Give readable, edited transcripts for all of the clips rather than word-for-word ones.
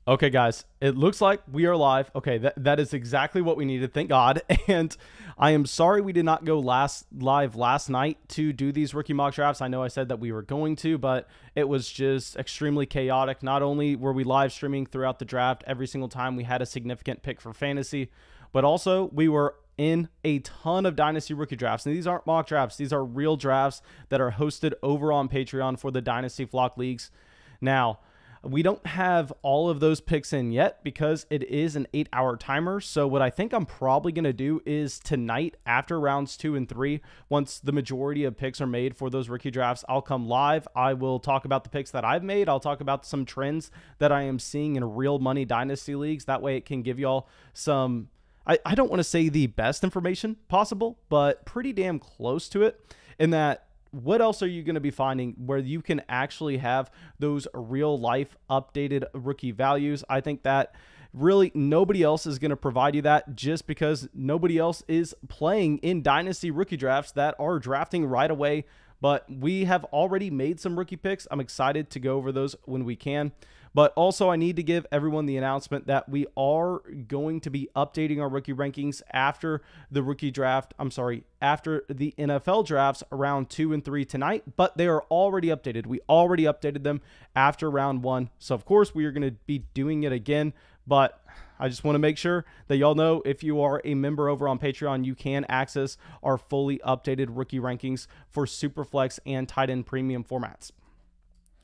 Okay, guys, it looks like we are live. Okay, that is exactly what we needed. Thank God. And I am sorry we did not go live last night to do these rookie mock drafts. I know I said that we were going to, but it was just extremely chaotic. Not only were we live streaming throughout the draft every single time we had a significant pick for fantasy, but also we were in a ton of Dynasty rookie drafts. And these aren't mock drafts. These are real drafts that are hosted over on Patreon for the Dynasty Flock Leagues. Now, we don't have all of those picks in yet because it is an 8-hour timer. So what I think I'm probably going to do is tonight after rounds 2 and 3, once the majority of picks are made for those rookie drafts, I'll come live. I will talk about the picks that I've made. I'll talk about some trends that I am seeing in real money dynasty leagues. That way it can give y'all some, I don't want to say the best information possible, but pretty damn close to it in that. What else are you going to be finding where you can actually have those real life updated rookie values? I think that really nobody else is going to provide you that just because nobody else is playing in dynasty rookie drafts that are drafting right away. But we have already made some rookie picks. I'm excited to go over those when we can. But also, I need to give everyone the announcement that we are going to be updating our rookie rankings after the rookie draft. I'm sorry, after the NFL drafts around 2 and 3 tonight, but they are already updated. We already updated them after round 1. So, of course, we are going to be doing it again. But I just want to make sure that y'all know if you are a member over on Patreon, you can access our fully updated rookie rankings for Superflex and tight end premium formats.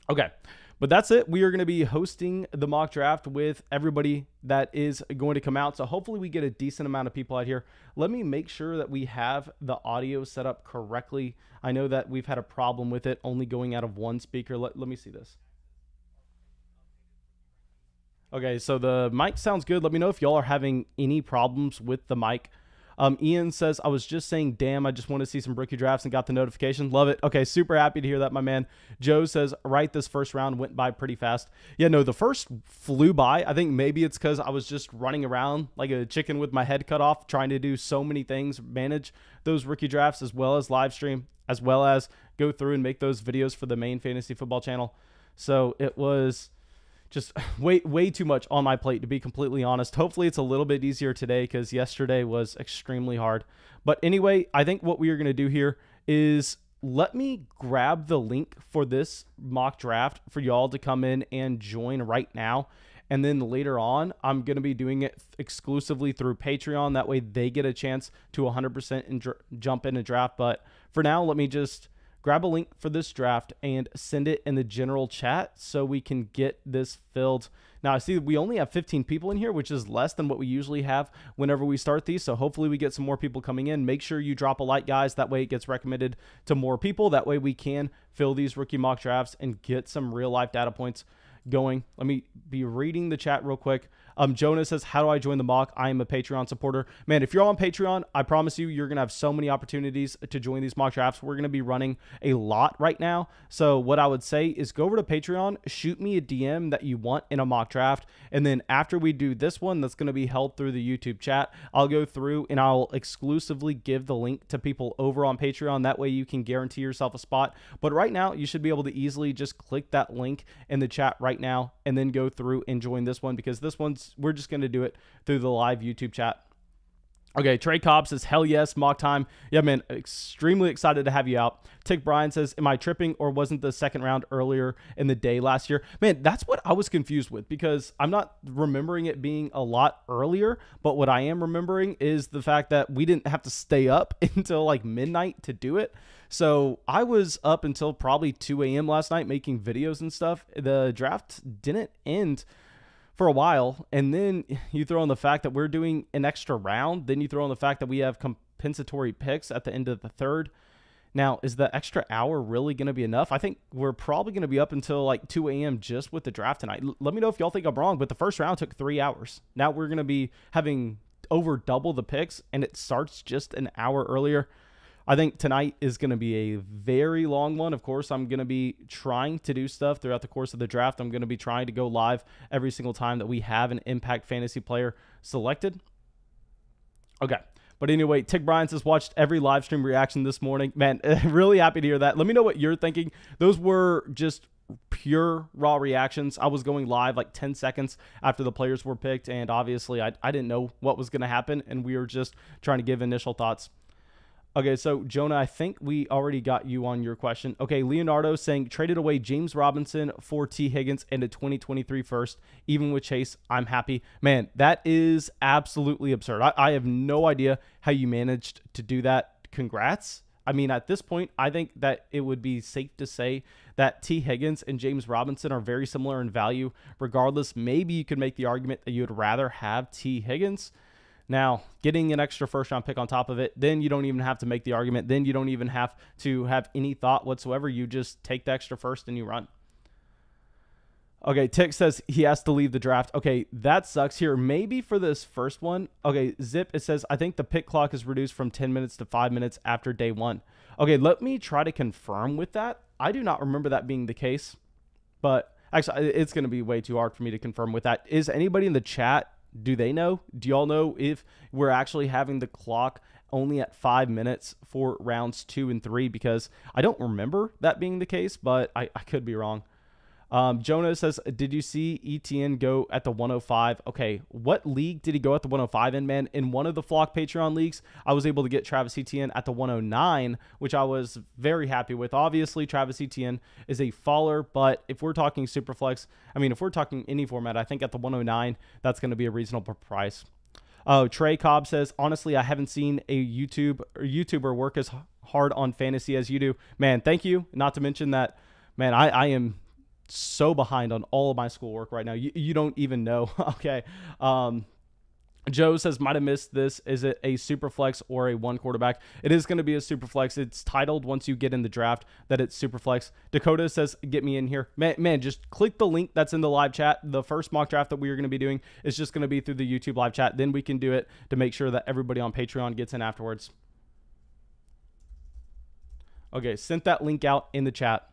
Okay. But that's it. We are going to be hosting the mock draft with everybody that is going to come out. So hopefully we get a decent amount of people out here. Let me make sure that we have the audio set up correctly. I know that we've had a problem with it only going out of one speaker. Let me see this. Okay, so the mic sounds good. Let me know if y'all are having any problems with the mic. Ian says, I was just saying, damn, I just want to see some rookie drafts and got the notification. Love it. Okay, super happy to hear that, my man. Joe says, right, this first round went by pretty fast. Yeah, no, the first flew by. I think maybe it's because I was just running around like a chicken with my head cut off, trying to do so many things, manage those rookie drafts as well as live stream, as well as go through and make those videos for the main fantasy football channel. So it was just way too much on my plate, to be completely honest. Hopefully it's a little bit easier today because yesterday was extremely hard. But anyway, I think what we are going to do here is let me grab the link for this mock draft for y'all to come in and join right now. And then later on, I'm going to be doing it exclusively through Patreon. That way they get a chance to 100% jump in and draft. But for now, let me just grab a link for this draft and send it in the general chat so we can get this filled. Now, I see we only have 15 people in here, which is less than what we usually have whenever we start these. So hopefully we get some more people coming in. Make sure you drop a like, guys. That way it gets recommended to more people. That way we can fill these rookie mock drafts and get some real life data points going. Let me be reading the chat real quick. Jonah says, how do I join the mock? I am a Patreon supporter. Man, if you're on Patreon, I promise you're going to have so many opportunities to join these mock drafts. We're going to be running a lot right now. So what I would say is go over to Patreon, shoot me a DM that you want in a mock draft. And then after we do this one, that's going to be held through the YouTube chat, I'll go through and I'll exclusively give the link to people over on Patreon. That way you can guarantee yourself a spot. But right now you should be able to easily just click that link in the chat right now and then go through and join this one, because this one's, we're just going to do it through the live YouTube chat. Okay, Trey Cobb says, hell yes, mock time. Yeah, man, extremely excited to have you out. Tick Bryan says, am I tripping or wasn't the second round earlier in the day last year? Man, that's what I was confused with, because I'm not remembering it being a lot earlier, but what I am remembering is the fact that we didn't have to stay up until like midnight to do it. So I was up until probably 2 a.m. last night making videos and stuff. The draft didn't end for a while, and then you throw in the fact that we're doing an extra round, then you throw in the fact that we have compensatory picks at the end of the third. Now, is the extra hour really going to be enough? I think we're probably going to be up until like 2 a.m. just with the draft tonight. Let me know if y'all think I'm wrong, but the first round took 3 hours. Now we're going to be having over double the picks, and it starts just an hour earlier. I think tonight is going to be a very long one. Of course, I'm going to be trying to do stuff throughout the course of the draft. I'm going to be trying to go live every single time that we have an impact fantasy player selected. Okay. But anyway, Tick Bryan says, watched every live stream reaction this morning. Man, really happy to hear that. Let me know what you're thinking. Those were just pure raw reactions. I was going live like 10 seconds after the players were picked, and obviously I didn't know what was going to happen, and we were just trying to give initial thoughts. Okay, so Jonah, I think we already got you on your question. Okay, Leonardo saying, traded away James Robinson for T. Higgins and a 2023 first, even with Chase, I'm happy. Man, that is absolutely absurd. I have no idea how you managed to do that. Congrats. I mean, at this point, I think that it would be safe to say that T. Higgins and James Robinson are very similar in value. Regardless, maybe you could make the argument that you would rather have T. Higgins. Now, getting an extra first-round pick on top of it, then you don't even have to make the argument. Then you don't even have to have any thought whatsoever. You just take the extra first and you run. Okay, Tick says he has to leave the draft. Okay, that sucks here. Maybe for this first one. Okay, Zip, it says, I think the pick clock is reduced from 10 minutes to 5 minutes after day one. Okay, let me try to confirm with that. I do not remember that being the case, but actually, it's going to be way too hard for me to confirm with that. Is anybody in the chat, do they know? Do y'all know if we're actually having the clock only at 5 minutes for rounds 2 and 3? Because I don't remember that being the case, but I could be wrong. Jonah says, did you see ETN go at the 105? Okay, what league did he go at the 105 in, man? In one of the Flock Patreon leagues, I was able to get Travis Etienne at the 109, which I was very happy with. Obviously, Travis Etienne is a faller, but if we're talking Superflex, I mean, if we're talking any format, I think at the 109, that's going to be a reasonable price. Trey Cobb says, honestly, I haven't seen a YouTuber work as hard on fantasy as you do. Man, thank you. Not to mention that, man, I am so behind on all of my schoolwork right now. You don't even know. Okay. Joe says, might have missed this. Is it a super flex or a one quarterback? It is going to be a super flex. It's titled once you get in the draft that it's super flex. Dakota says, get me in here. Man, just click the link that's in the live chat. The first mock draft that we are going to be doing is just going to be through the YouTube live chat. Then we can do it to make sure that everybody on Patreon gets in afterwards. Okay, sent that link out in the chat.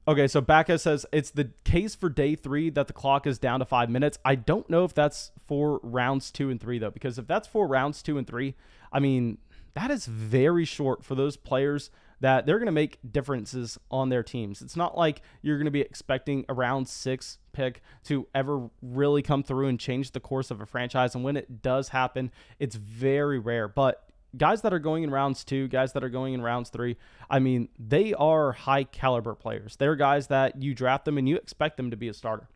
Okay, so Bacca says it's the case for day 3 that the clock is down to 5 minutes. I don't know if that's for rounds 2 and 3, though, because if that's for rounds 2 and 3, I mean, that is very short for those players that they're going to make differences on their teams. It's not like you're going to be expecting a round 6 pick to ever really come through and change the course of a franchise. And when it does happen, it's very rare. But guys that are going in rounds 2, guys that are going in rounds 3, I mean, they are high caliber players. They're guys that you draft them and you expect them to be a starter.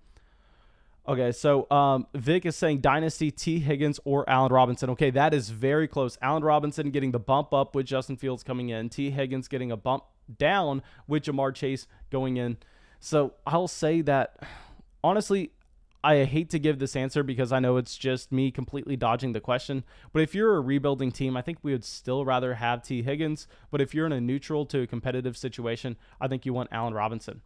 Okay, so Vic is saying Dynasty, T. Higgins, or Allen Robinson. Okay, that is very close. Allen Robinson getting the bump up with Justin Fields coming in. T. Higgins getting a bump down with Jamar Chase going in. So I'll say that, honestly, I hate to give this answer because I know it's just me completely dodging the question. But if you're a rebuilding team, I think we would still rather have T. Higgins. But if you're in a neutral to a competitive situation, I think you want Allen Robinson.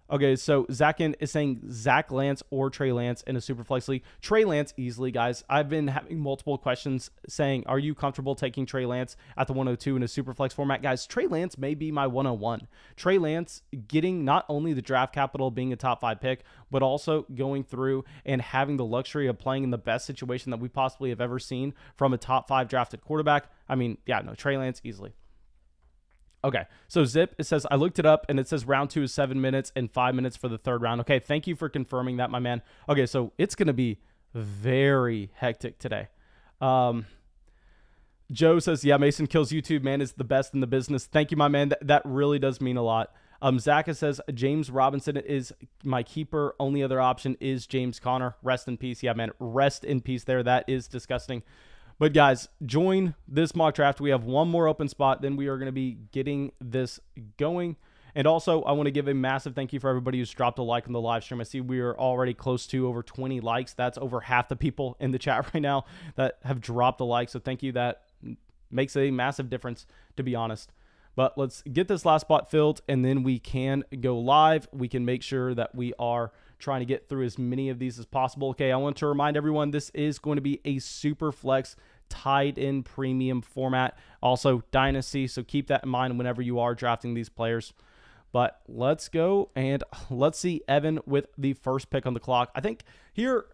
Okay, so Zachin is saying Zach Lance or Trey Lance in a Superflex league. Trey Lance easily, guys. I've been having multiple questions saying, are you comfortable taking Trey Lance at the 102 in a Superflex format? Guys, Trey Lance may be my 101. Trey Lance getting not only the draft capital being a top 5 pick, but also going through and having the luxury of playing in the best situation that we possibly have ever seen from a top 5 drafted quarterback. I mean, yeah, no, Trey Lance easily. Okay, so Zip, it says, I looked it up, and it says round 2 is 7 minutes and 5 minutes for the third round. Okay, thank you for confirming that, my man. Okay, so it's going to be very hectic today. Joe says, yeah, Mason Kills YouTube, man, is the best in the business. Thank you, my man. That really does mean a lot. Zaka says, James Robinson is my keeper. Only other option is James Conner. Rest in peace. Yeah, man, rest in peace there. That is disgusting. But guys, join this mock draft. We have one more open spot. Then we are going to be getting this going. And also, I want to give a massive thank you for everybody who's dropped a like on the live stream. I see we are already close to over 20 likes. That's over half the people in the chat right now that have dropped a like. So thank you. That makes a massive difference, to be honest. But let's get this last spot filled, and then we can go live. We can make sure that we are trying to get through as many of these as possible. Okay, I want to remind everyone this is going to be a super flex tied in premium format, also Dynasty, so keep that in mind whenever you are drafting these players. But let's go and let's see Evan with the first pick on the clock. I think here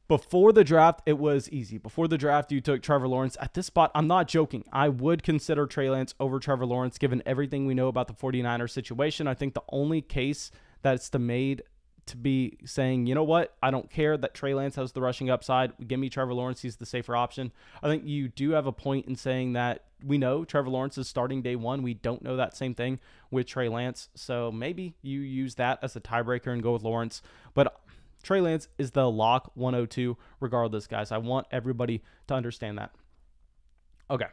Before the draft, it was easy. Before the draft, you took Trevor Lawrence. At this spot, I'm not joking. I would consider Trey Lance over Trevor Lawrence given everything we know about the 49ers situation. I think the only case that's made to be saying, you know what, I don't care that Trey Lance has the rushing upside. Give me Trevor Lawrence. He's the safer option. I think you do have a point in saying that we know Trevor Lawrence is starting day one. We don't know that same thing with Trey Lance. So maybe you use that as a tiebreaker and go with Lawrence. But Trey Lance is the lock 102 regardless, guys. I want everybody to understand that. Okay.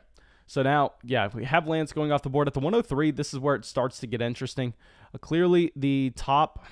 So now, yeah, if we have Lance going off the board at the 103, this is where it starts to get interesting. Clearly, the top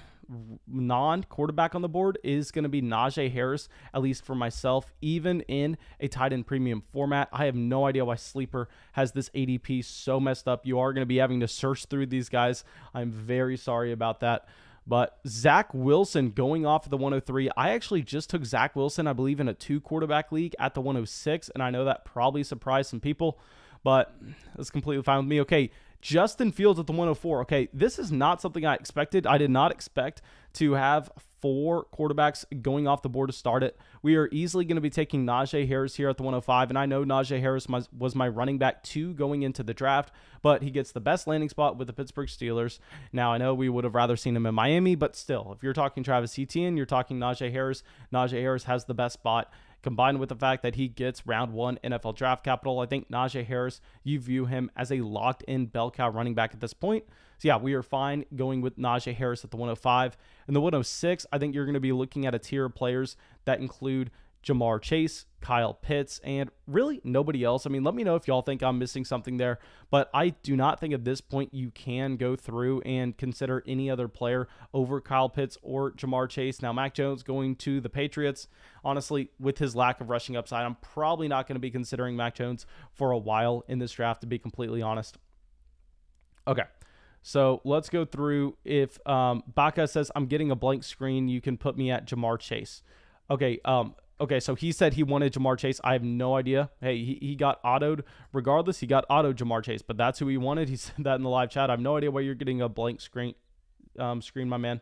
non-quarterback on the board is going to be Najee Harris, at least for myself, even in a tight end premium format. I have no idea why Sleeper has this ADP so messed up. You are going to be having to search through these guys. I'm very sorry about that. But Zach Wilson going off of the 103. I actually just took Zach Wilson, I believe, in a 2-quarterback league at the 106, and I know that probably surprised some people, but that's completely fine with me. Okay, Justin Fields at the 104. Okay, this is not something I expected. I did not expect to have 4 quarterbacks going off the board to start it. We are easily going to be taking Najee Harris here at the 105, and I know Najee Harris was my running back 2 going into the draft, but he gets the best landing spot with the Pittsburgh Steelers. Now, I know we would have rather seen him in Miami, but still, if you're talking Travis Etienne, you're talking Najee Harris. Najee Harris has the best spot. Combined with the fact that he gets round 1 NFL draft capital, I think Najee Harris, you view him as a locked-in bell cow running back at this point. So yeah, we are fine going with Najee Harris at the 105. And the 106, I think you're going to be looking at a tier of players that include Jamar Chase, Kyle Pitts, and really nobody else. I mean, let me know if y'all think I'm missing something there, but I do not think at this point you can go through and consider any other player over Kyle Pitts or Jamar Chase. Now, Mack Jones going to the Patriots, honestly, with his lack of rushing upside, I'm probably not going to be considering Mack Jones for a while in this draft, to be completely honest. Okay. So let's go through. If Baca says I'm getting a blank screen, you can put me at Jamar Chase. Okay. Okay, so he said he wanted Jamar Chase. I have no idea. Hey, he got autoed. Regardless, he got autoed Jamar Chase, but that's who he wanted. He said that in the live chat. I have no idea why you're getting a blank screen, my man.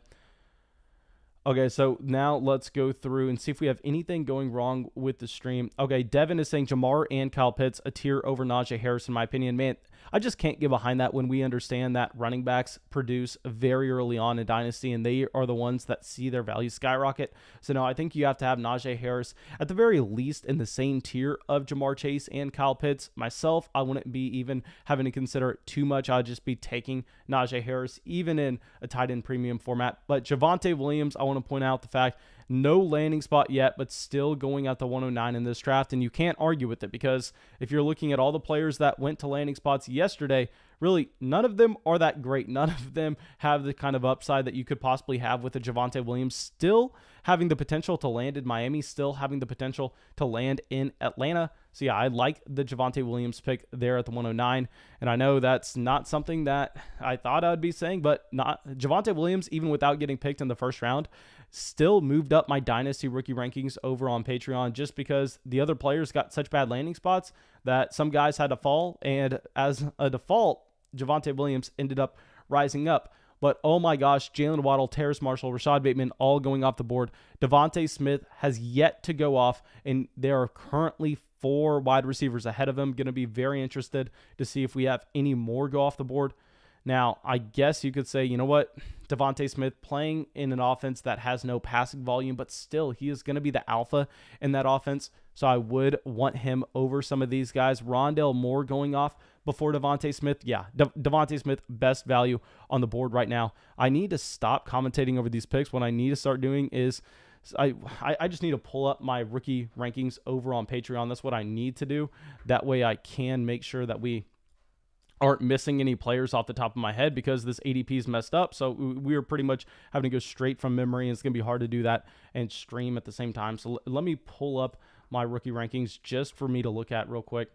Okay, so now let's go through and see if we have anything going wrong with the stream. Okay, Devin is saying Jamar and Kyle Pitts, a tier over Najee Harris, in my opinion. Man, I just can't get behind that when we understand that running backs produce very early on in Dynasty, and they are the ones that see their value skyrocket. So, no, I think you have to have Najee Harris at the very least in the same tier of Jamar Chase and Kyle Pitts. Myself, I wouldn't be even having to consider it too much. I'd just be taking Najee Harris, even in a tight end premium format. But Javonte Williams, I want to point out the fact, no landing spot yet, but still going at the 109 in this draft, and you can't argue with it because if you're looking at all the players that went to landing spots yesterday, really none of them are that great. None of them have the kind of upside that you could possibly have with a Javonte Williams, still having the potential to land in Miami, still having the potential to land in Atlanta. So yeah, I like the Javonte Williams pick there at the 109, and I know that's not something that I thought I'd be saying, but not Javonte Williams, even without getting picked in the first round, still moved up my Dynasty rookie rankings over on Patreon just because the other players got such bad landing spots that some guys had to fall, and as a default, Javonte Williams ended up rising up. But oh my gosh, Jalen Waddle, Terrace Marshall, Rashad Bateman, all going off the board. Devontae Smith has yet to go off, and there are currently 4 wide receivers ahead of him. Going to be very interested to see if we have any more go off the board. Now, I guess you could say, you know what, Devontae Smith playing in an offense that has no passing volume, but still he is going to be the alpha in that offense. So I would want him over some of these guys. Rondale Moore going off before Devontae Smith. Yeah, Devontae Smith, best value on the board right now. I need to stop commentating over these picks. What I need to start doing is I just need to pull up my rookie rankings over on Patreon. That's what I need to do. That way I can make sure that we aren't missing any players off the top of my head because this ADP is messed up. So we are pretty much having to go straight from memory, and it's going to be hard to do that and stream at the same time. So let me pull up my rookie rankings just for me to look at real quick.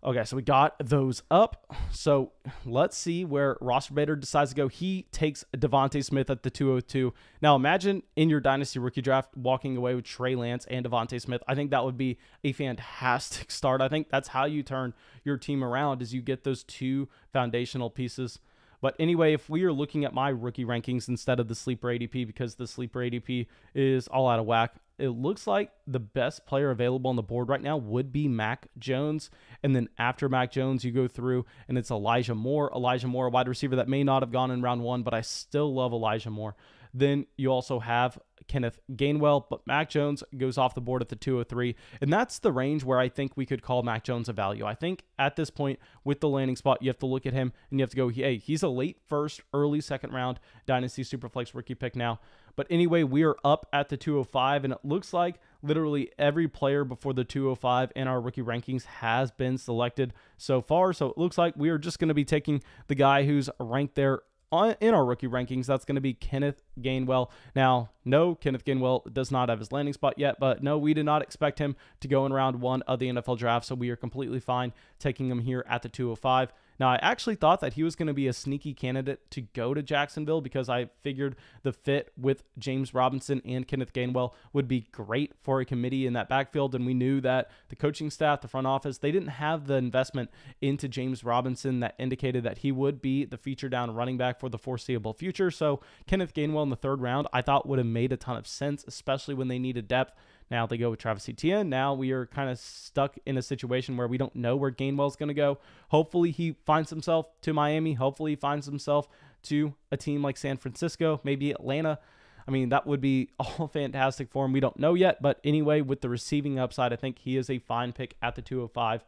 Okay, so we got those up. So let's see where Roster Bader decides to go. He takes Devontae Smith at the 202. Now imagine in your Dynasty rookie draft walking away with Trey Lance and Devontae Smith. I think that would be a fantastic start. I think that's how you turn your team around, is you get those 2 foundational pieces. But anyway, if we are looking at my rookie rankings instead of the sleeper ADP, because the sleeper ADP is all out of whack, it looks like the best player available on the board right now would be Mack Jones. And then after Mack Jones, you go through and it's Elijah Moore. Elijah Moore, a wide receiver that may not have gone in round 1, but I still love Elijah Moore. Then you also have Kenneth Gainwell, but Mack Jones goes off the board at the 203. And that's the range where I think we could call Mack Jones a value. I think at this point with the landing spot, you have to look at him and you have to go, hey, he's a late first, early second round Dynasty Superflex rookie pick now. But anyway, we are up at the 205, and it looks like literally every player before the 205 in our rookie rankings has been selected so far. So it looks like we are just going to be taking the guy who's ranked there in our rookie rankings. That's going to be Kenneth Gainwell. Now, no, Kenneth Gainwell does not have his landing spot yet, but no, we did not expect him to go in round 1 of the NFL draft, so we are completely fine taking him here at the 205. Now, I actually thought that he was going to be a sneaky candidate to go to Jacksonville because I figured the fit with James Robinson and Kenneth Gainwell would be great for a committee in that backfield, and we knew that the coaching staff, the front office, they didn't have the investment into James Robinson that indicated that he would be the feature down running back for the foreseeable future. So Kenneth Gainwell in the 3rd round, I thought would have made a ton of sense, especially when they needed depth. Now they go with Travis Etienne. Now we are kind of stuck in a situation where we don't know where Gainwell's going to go. Hopefully he finds himself to Miami. Hopefully he finds himself to a team like San Francisco, maybe Atlanta. I mean, that would be all fantastic for him. We don't know yet. But anyway, with the receiving upside, I think he is a fine pick at the 205.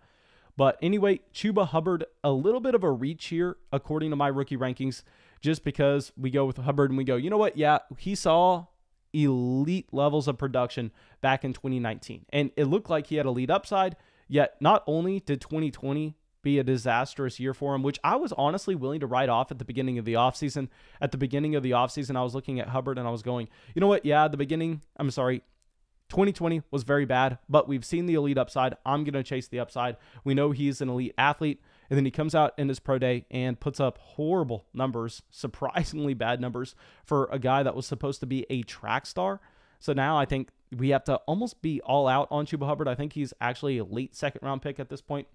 But anyway, Chuba Hubbard, a little bit of a reach here, according to my rookie rankings, just because we go with Hubbard and we go, you know what? Yeah, he saw elite levels of production back in 2019. And it looked like he had elite upside, yet not only did 2020 be a disastrous year for him, which I was honestly willing to write off at the beginning of the offseason. At the beginning of the offseason, I was looking at Hubbard and I was going, you know what? Yeah, 2020 was very bad, but we've seen the elite upside. I'm going to chase the upside. We know he's an elite athlete. And then he comes out in his pro day and puts up horrible numbers, surprisingly bad numbers for a guy that was supposed to be a track star. So now I think we have to almost be all out on Chuba Hubbard. I think he's actually a late 2nd round pick at this point.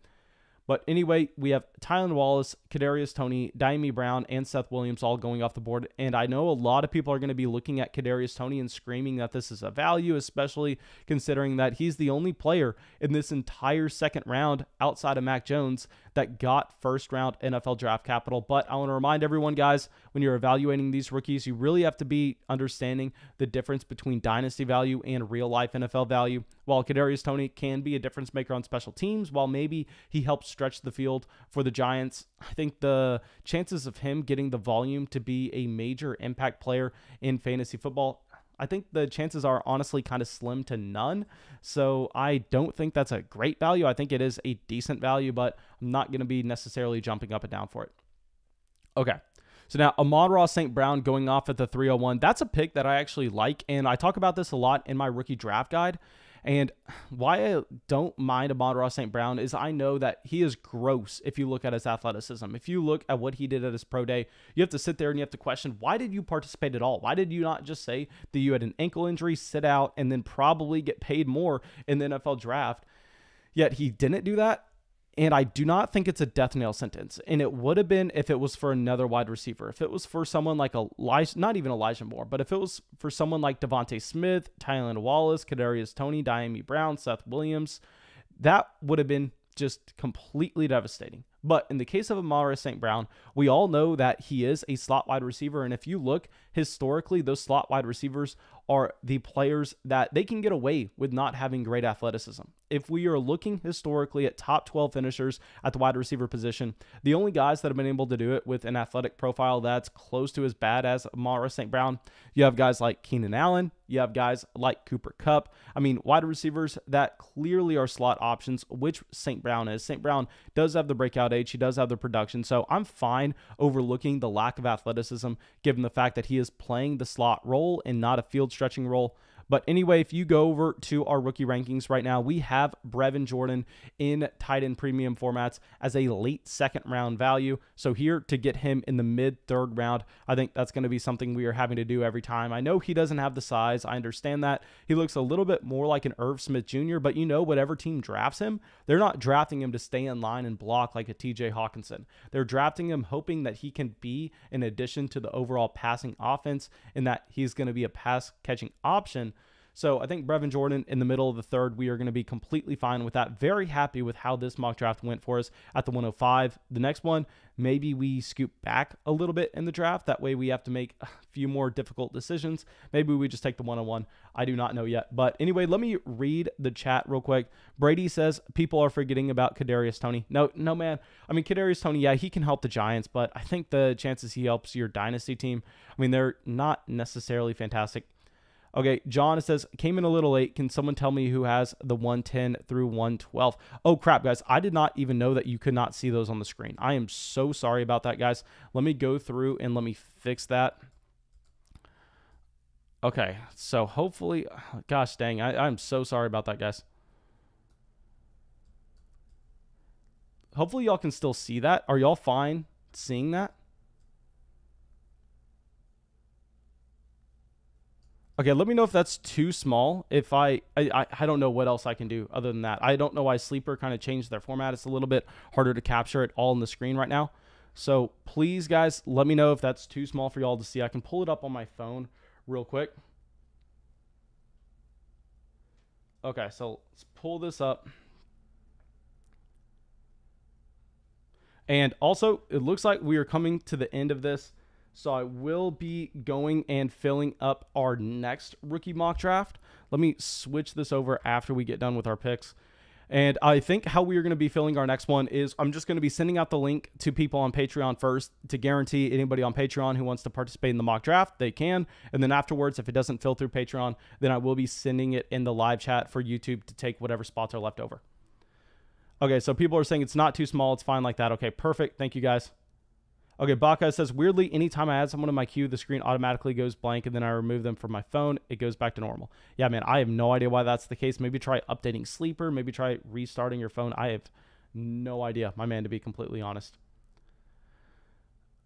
But anyway, we have Tylan Wallace, Kadarius Toney, Daimy Brown, and Seth Williams all going off the board. And I know a lot of people are going to be looking at Kadarius Toney and screaming that this is a value, especially considering that he's the only player in this entire 2nd round outside of Mack Jones that got 1st round NFL draft capital. But I want to remind everyone, guys, when you're evaluating these rookies, you really have to be understanding the difference between dynasty value and real life NFL value. While Kadarius Toney can be a difference maker on special teams, while maybe he helps stretch the field for the Giants, I think the chances of him getting the volume to be a major impact player in fantasy football, I think the chances are honestly kind of slim to none. So I don't think that's a great value. I think it is a decent value, but I'm not going to be necessarily jumping up and down for it. Okay. So now Ahmad St. Brown going off at the 301. That's a pick that I actually like. And I talk about this a lot in my rookie draft guide. And why I don't mind Ahmad St. Brown is I know that he is gross if you look at his athleticism. If you look at what he did at his pro day, you have to sit there and you have to question, why did you participate at all? Why did you not just say that you had an ankle injury, sit out, and then probably get paid more in the NFL draft? Yet he didn't do that. And I do not think it's a death nail sentence. And it would have been if it was for another wide receiver. If it was for someone like not even Elijah Moore, but if it was for someone like Devontae Smith, Tylan Wallace, Kadarius Toney, Daimy Brown, Seth Williams, that would have been just completely devastating. But in the case of Ahmad St. Brown, we all know that he is a slot wide receiver. And if you look historically, those slot wide receivers are the players that they can get away with not having great athleticism. If we are looking historically at top 12 finishers at the wide receiver position, the only guys that have been able to do it with an athletic profile that's close to as bad as Ahmad St. Brown, you have guys like Keenan Allen, you have guys like Cooper Kupp. I mean, wide receivers that clearly are slot options, which St. Brown is. St. Brown does have the breakout age. He does have the production. So I'm fine overlooking the lack of athleticism, given the fact that he is playing the slot role and not a field stretching role. But anyway, if you go over to our rookie rankings right now, we have Brevin Jordan in tight end premium formats as a late 2nd round value. So here to get him in the mid 3rd round, I think that's going to be something we are having to do every time. I know he doesn't have the size. I understand that. He looks a little bit more like an Irv Smith Jr., but you know, whatever team drafts him, they're not drafting him to stay in line and block like a TJ Hawkinson. They're drafting him hoping that he can be an addition to the overall passing offense and that he's going to be a pass catching option. So I think Brevin Jordan in the middle of the third, we are going to be completely fine with that. Very happy with how this mock draft went for us at the 105. The next one, maybe we scoop back a little bit in the draft. That way we have to make a few more difficult decisions. Maybe we just take the 101. I do not know yet. But anyway, let me read the chat real quick. Brady says people are forgetting about Kadarius Toney. No, man. I mean, Kadarius Toney, yeah, he can help the Giants, but I think the chances he helps your dynasty team, I mean, they're not necessarily fantastic. Okay, John says, came in a little late. Can someone tell me who has the 110 through 112? Oh, crap, guys. I did not even know that you could not see those on the screen. I am so sorry about that, guys. Let me go through and let me fix that. Okay, so hopefully, gosh dang, I'm so sorry about that, guys. Hopefully y'all can still see that. Are y'all fine seeing that? Okay, let me know if that's too small. If I don't know what else I can do other than that. I don't know why Sleeper kind of changed their format. It's a little bit harder to capture it all on the screen right now. So please, guys, let me know if that's too small for y'all to see. I can pull it up on my phone real quick. Okay, so let's pull this up. And also, it looks like we are coming to the end of this. So I will be going and filling up our next rookie mock draft. Let me switch this over after we get done with our picks. And I think how we are going to be filling our next one is I'm just going to be sending out the link to people on Patreon first to guarantee anybody on Patreon who wants to participate in the mock draft, they can. And then afterwards, if it doesn't fill through Patreon, then I will be sending it in the live chat for YouTube to take whatever spots are left over. Okay, so people are saying it's not too small. It's fine like that. Okay, perfect. Thank you, guys. Okay, Baka says, weirdly, anytime I add someone in my queue, the screen automatically goes blank, and then I remove them from my phone. It goes back to normal. Yeah, man, I have no idea why that's the case. Maybe try updating Sleeper. Maybe try restarting your phone. I have no idea, my man, to be completely honest.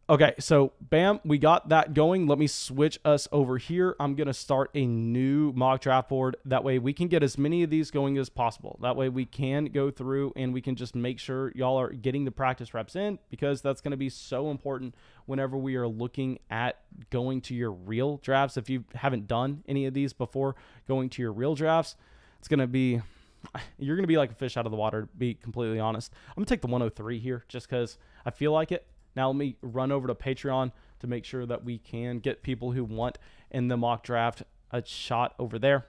Okay, so bam, we got that going. Let me switch us over here. I'm going to start a new mock draft board. That way we can get as many of these going as possible. That way we can go through and we can just make sure y'all are getting the practice reps in, because that's going to be so important whenever we are looking at going to your real drafts. If you haven't done any of these before going to your real drafts, it's going to be, you're going to be like a fish out of the water, to be completely honest. I'm going to take the 103 here just because I feel like it. Now let me run over to Patreon to make sure that we can get people who want in the mock draft a shot over there.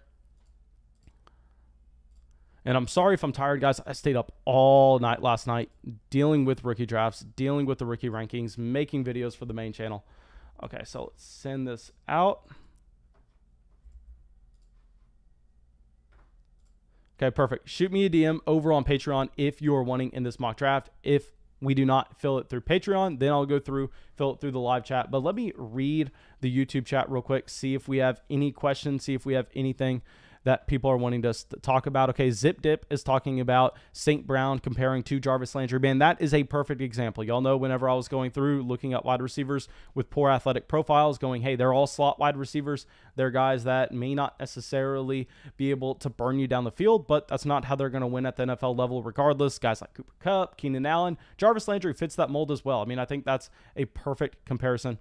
And I'm sorry if I'm tired, guys. I stayed up all night last night dealing with rookie drafts, dealing with the rookie rankings, making videos for the main channel. Okay, so let's send this out. Okay, perfect. Shoot me a DM over on Patreon if you are wanting in this mock draft. If we do not fill it through Patreon, then I'll go through, fill it through the live chat. But let me read the YouTube chat real quick, see if we have any questions, see if we have anything that people are wanting us to talk about. Okay, Zip Dip is talking about St. Brown comparing to Jarvis Landry. Man, that is a perfect example. Y'all know whenever I was going through looking at wide receivers with poor athletic profiles, going, hey, they're all slot wide receivers. They're guys that may not necessarily be able to burn you down the field, but that's not how they're going to win at the NFL level regardless. Guys like Cooper Kupp, Keenan Allen, Jarvis Landry fits that mold as well. I mean, I think that's a perfect comparison.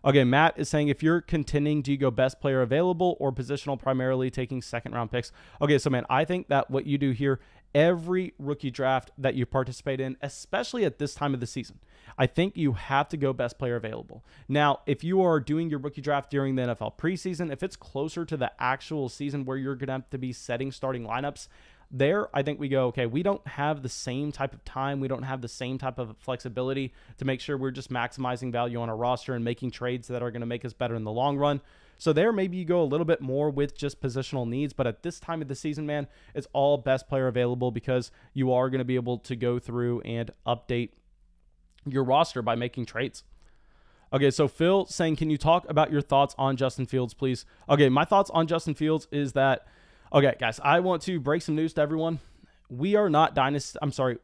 Okay, Matt is saying, if you're contending, do you go best player available or positional, primarily taking second-round picks? Okay, so, man, I think that what you do here, every rookie draft that you participate in, especially at this time of the season, I think you have to go best player available. Now, if you are doing your rookie draft during the NFL preseason, if it's closer to the actual season where you're going to have to be setting starting lineups, there, I think we go, okay, we don't have the same type of time. We don't have the same type of flexibility to make sure we're just maximizing value on our roster and making trades that are going to make us better in the long run. So there, maybe you go a little bit more with just positional needs. But at this time of the season, man, it's all best player available, because you are going to be able to go through and update your roster by making trades. Okay, so Phil saying, can you talk about your thoughts on Justin Fields, please? Okay, my thoughts on Justin Fields is that, okay, guys, I want to break some news to everyone. We are not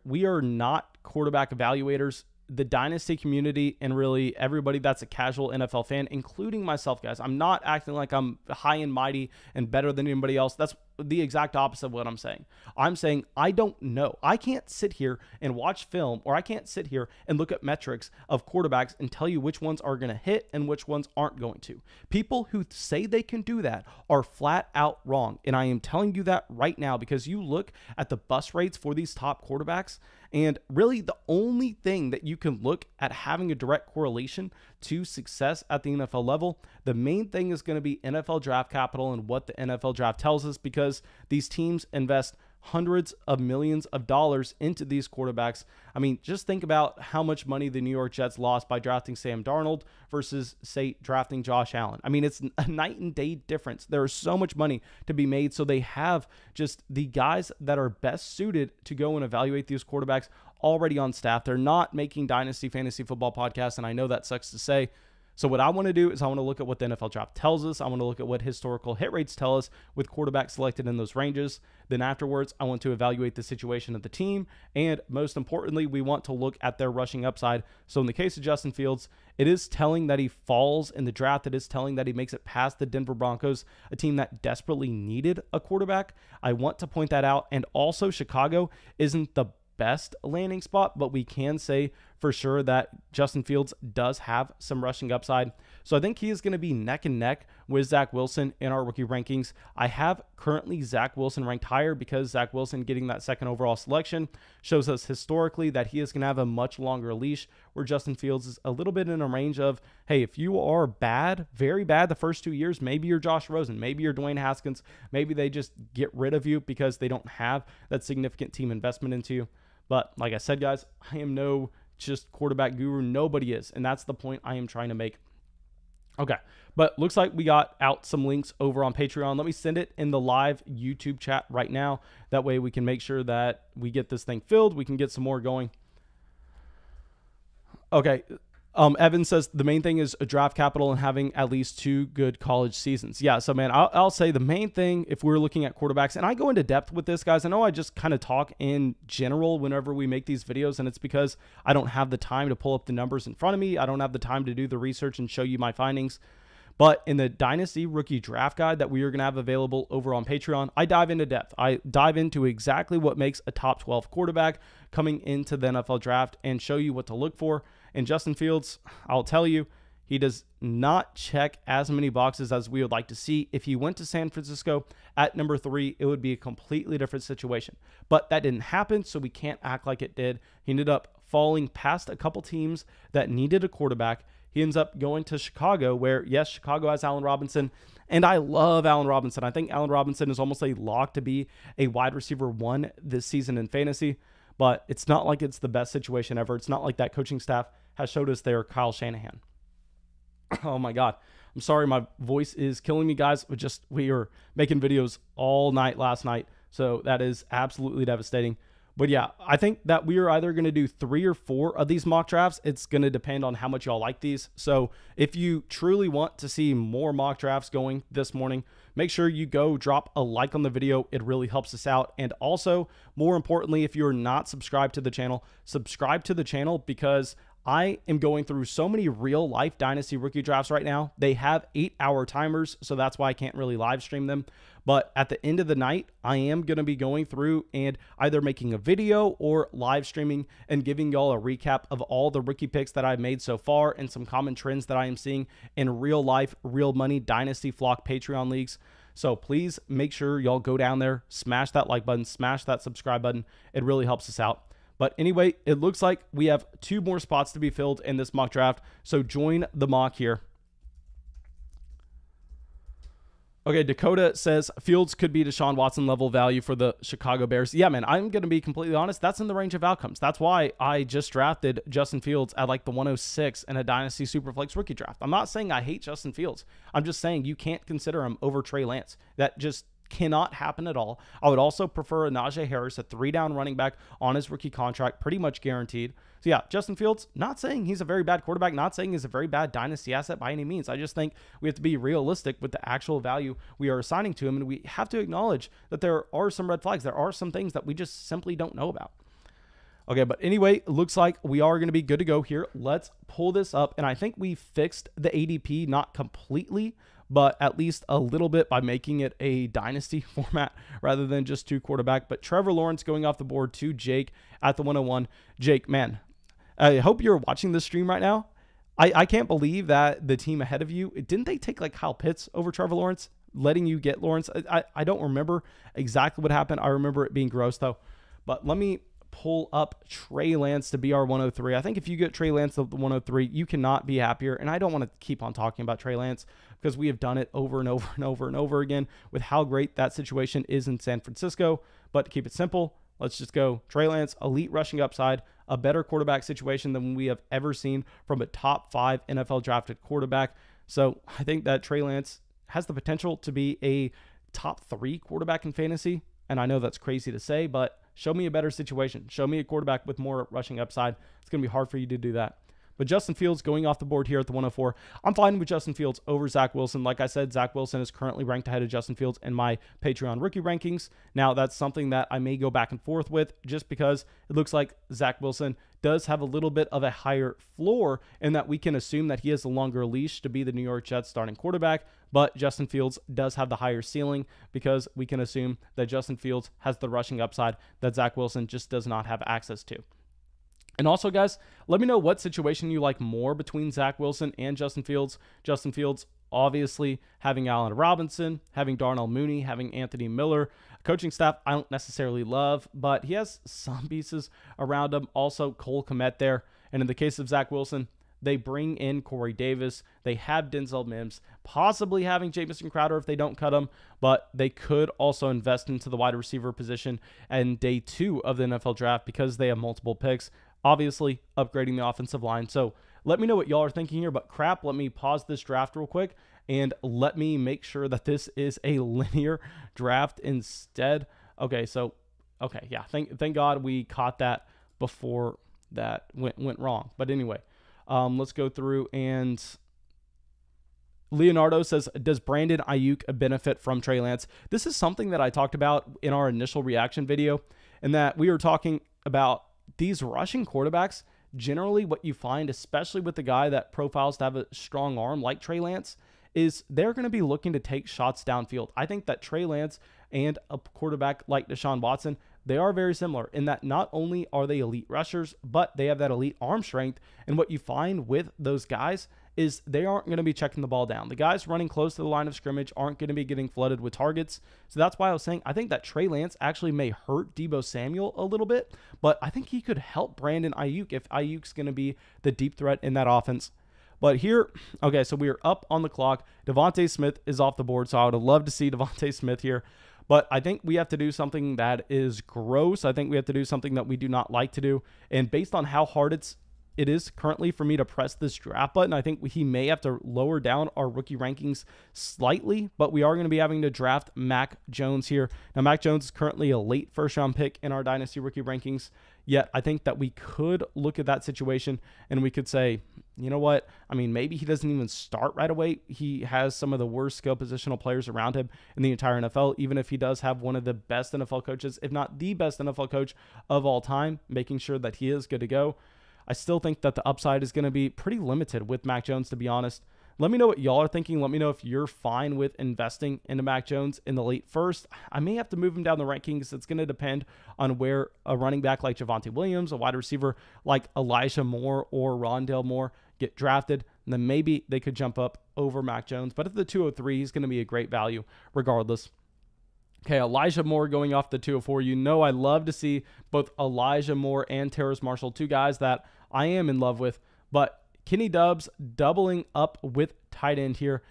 we are not quarterback evaluators the Dynasty community and really everybody that's a casual NFL fan, including myself, guys. I'm not acting like I'm high and mighty and better than anybody else. That's the exact opposite of what I'm saying. I'm saying I don't know. I can't sit here and watch film, or I can't sit here and look at metrics of quarterbacks and tell you which ones are going to hit and which ones aren't going to. People who say they can do that are flat out wrong. And I am telling you that right now, because you look at the bust rates for these top quarterbacks, and really the only thing that you can look at having a direct correlation to success at the NFL level, the main thing is going to be NFL draft capital and what the NFL draft tells us, because these teams invest hundreds of millions of dollars into these quarterbacks. I mean, just think about how much money the New York Jets lost by drafting Sam Darnold versus, say, drafting Josh Allen. I mean, it's a night and day difference. There is so much money to be made. So they have just the guys that are best suited to go and evaluate these quarterbacks already on staff. They're not making Dynasty Fantasy Football podcasts, and I know that sucks to say. So what I want to do is I want to look at what the NFL draft tells us. I want to look at what historical hit rates tell us with quarterbacks selected in those ranges. Then afterwards, I want to evaluate the situation of the team. And most importantly, we want to look at their rushing upside. So in the case of Justin Fields, it is telling that he falls in the draft. It is telling that he makes it past the Denver Broncos, a team that desperately needed a quarterback. I want to point that out. And also, Chicago isn't the best landing spot, but we can say for sure that Justin Fields does have some rushing upside. So I think he is going to be neck and neck with Zach Wilson in our rookie rankings. I have currently Zach Wilson ranked higher because Zach Wilson getting that second overall selection shows us historically that he is going to have a much longer leash, where Justin Fields is a little bit in a range of, hey, if you are bad, very bad the first 2 years, maybe you're Josh Rosen, maybe you're Dwayne Haskins, maybe they just get rid of you because they don't have that significant team investment into you. But like I said, guys, I am no just quarterback guru. Nobody is. And that's the point I am trying to make. Okay. But looks like we got out some links over on Patreon. Let me send it in the live YouTube chat right now. That way we can make sure that we get this thing filled. We can get some more going. Okay. Evan says the main thing is a draft capital and having at least 2 good college seasons. Yeah, so man, I'll say the main thing if we're looking at quarterbacks, and I go into depth with this, guys. I know I just kind of talk in general whenever we make these videos, and it's because I don't have the time to pull up the numbers in front of me. I don't have the time to do the research and show you my findings. But in the Dynasty Rookie Draft Guide that we are going to have available over on Patreon, I dive into depth. I dive into exactly what makes a top 12 quarterback coming into the NFL draft and show you what to look for. And Justin Fields, I'll tell you, he does not check as many boxes as we would like to see. If he went to San Francisco at number 3, it would be a completely different situation. But that didn't happen, so we can't act like it did. He ended up falling past a couple teams that needed a quarterback. He ends up going to Chicago, where, yes, Chicago has Allen Robinson, and I love Allen Robinson. I think Allen Robinson is almost a lock to be a wide receiver 1 this season in fantasy, but it's not like it's the best situation ever. It's not like that coaching staff has showed us there Kyle Shanahan. Oh my God. I'm sorry, my voice is killing me, guys. We were making videos all night last night, so that is absolutely devastating. But yeah, I think that we are either going to do 3 or 4 of these mock drafts. It's going to depend on how much y'all like these. So if you truly want to see more mock drafts going this morning, make sure you go drop a like on the video. It really helps us out. And also, more importantly, if you're not subscribed to the channel, subscribe to the channel, because I am going through so many real life Dynasty rookie drafts right now. They have 8-hour timers, so that's why I can't really live stream them. But at the end of the night, I am going to be going through and either making a video or live streaming and giving y'all a recap of all the rookie picks that I've made so far and some common trends that I am seeing in real life, real money Dynasty Flock Patreon leagues. So please make sure y'all go down there, smash that like button, smash that subscribe button. It really helps us out. But anyway, it looks like we have 2 more spots to be filled in this mock draft. So join the mock here. Okay, Dakota says Fields could be Deshaun Watson level value for the Chicago Bears. Yeah, man, I'm going to be completely honest. That's in the range of outcomes. That's why I just drafted Justin Fields at like the 106 in a Dynasty Superflex rookie draft. I'm not saying I hate Justin Fields. I'm just saying you can't consider him over Trey Lance. That just cannot happen at all. I would also prefer a Najee Harris, a 3-down running back on his rookie contract, pretty much guaranteed. So yeah, Justin Fields, not saying he's a very bad quarterback, not saying he's a very bad Dynasty asset by any means. I just think we have to be realistic with the actual value we are assigning to him, and we have to acknowledge that there are some red flags. There are some things that we just simply don't know about. Okay, but anyway, it looks like we are going to be good to go here. Let's pull this up, and I think we fixed the ADP, not completely, but at least a little bit by making it a dynasty format rather than just 2 quarterback. But Trevor Lawrence going off the board to Jake at the 101. Jake, man, I hope you're watching this stream right now. I can't believe that the team ahead of you, didn't they take like Kyle Pitts over Trevor Lawrence, letting you get Lawrence? I don't remember exactly what happened. I remember it being gross though. But let me pull up Trey Lance to be our 103. I think if you get Trey Lance to the 103, you cannot be happier. And I don't want to keep on talking about Trey Lance because we have done it over and over and over and over again with how great that situation is in San Francisco. But to keep it simple, let's just go Trey Lance, elite rushing upside, a better quarterback situation than we have ever seen from a top 5 NFL drafted quarterback. So I think that Trey Lance has the potential to be a top 3 quarterback in fantasy. And I know that's crazy to say, but show me a better situation. Show me a quarterback with more rushing upside. It's going to be hard for you to do that. But Justin Fields going off the board here at the 104. I'm fine with Justin Fields over Zach Wilson. Like I said, Zach Wilson is currently ranked ahead of Justin Fields in my Patreon rookie rankings. Now, that's something that I may go back and forth with just because it looks like Zach Wilson does have a little bit of a higher floor in that we can assume that he has a longer leash to be the New York Jets starting quarterback. But Justin Fields does have the higher ceiling because we can assume that Justin Fields has the rushing upside that Zach Wilson just does not have access to. And also, guys, let me know what situation you like more between Zach Wilson and Justin Fields. Justin Fields, obviously, having Allen Robinson, having Darnell Mooney, having Anthony Miller. Coaching staff, I don't necessarily love, but he has some pieces around him. Also, Cole Kmet there. And in the case of Zach Wilson, they bring in Corey Davis. They have Denzel Mims, possibly having Jamison Crowder if they don't cut him, but they could also invest into the wide receiver position in day 2 of the NFL draft because they have multiple picks. Obviously, upgrading the offensive line. So let me know what y'all are thinking here. But crap, let me pause this draft real quick and let me make sure that this is a linear draft instead. Okay, so, okay, yeah, thank God we caught that before that went wrong. But anyway, let's go through and Leonardo says, does Brandon Ayuk benefit from Trey Lance? This is something that I talked about in our initial reaction video, and that we were talking about these rushing quarterbacks. Generally, what you find, especially with the guy that profiles to have a strong arm like Trey Lance, is they're going to be looking to take shots downfield. I think that Trey Lance and a quarterback like Deshaun Watson, they are very similar in that not only are they elite rushers, but they have that elite arm strength. And what you find with those guys is they aren't going to be checking the ball down. The guys running close to the line of scrimmage aren't going to be getting flooded with targets. So that's why I was saying I think that Trey Lance actually may hurt Deebo Samuel a little bit, but I think he could help Brandon Ayuk if Ayuk's going to be the deep threat in that offense. But here, okay, so we are up on the clock. Devontae Smith is off the board, so I would have loved to see Devontae Smith here. But I think we have to do something that is gross. I think we have to do something that we do not like to do. And based on how hard it is currently for me to press this draft button, I think he may have to lower down our rookie rankings slightly, but we are going to be having to draft Mack Jones here. Now, Mack Jones is currently a late first-round pick in our Dynasty rookie rankings, yet I think that we could look at that situation and we could say, you know what? I mean, maybe he doesn't even start right away. He has some of the worst skill positional players around him in the entire NFL, even if he does have one of the best NFL coaches, if not the best NFL coach of all time, making sure that he is good to go. I still think that the upside is going to be pretty limited with Mack Jones, to be honest. Let me know what y'all are thinking. Let me know if you're fine with investing into Mack Jones in the late first. I may have to move him down the rankings. It's going to depend on where a running back like Javonte Williams, a wide receiver like Elijah Moore or Rondale Moore get drafted. And then maybe they could jump up over Mack Jones. But at the 203, he's going to be a great value regardless. Okay, Elijah Moore going off the 204. You know I love to see both Elijah Moore and Terrace Marshall, two guys that I am in love with. But Kenny Dobbs doubling up with tight end here.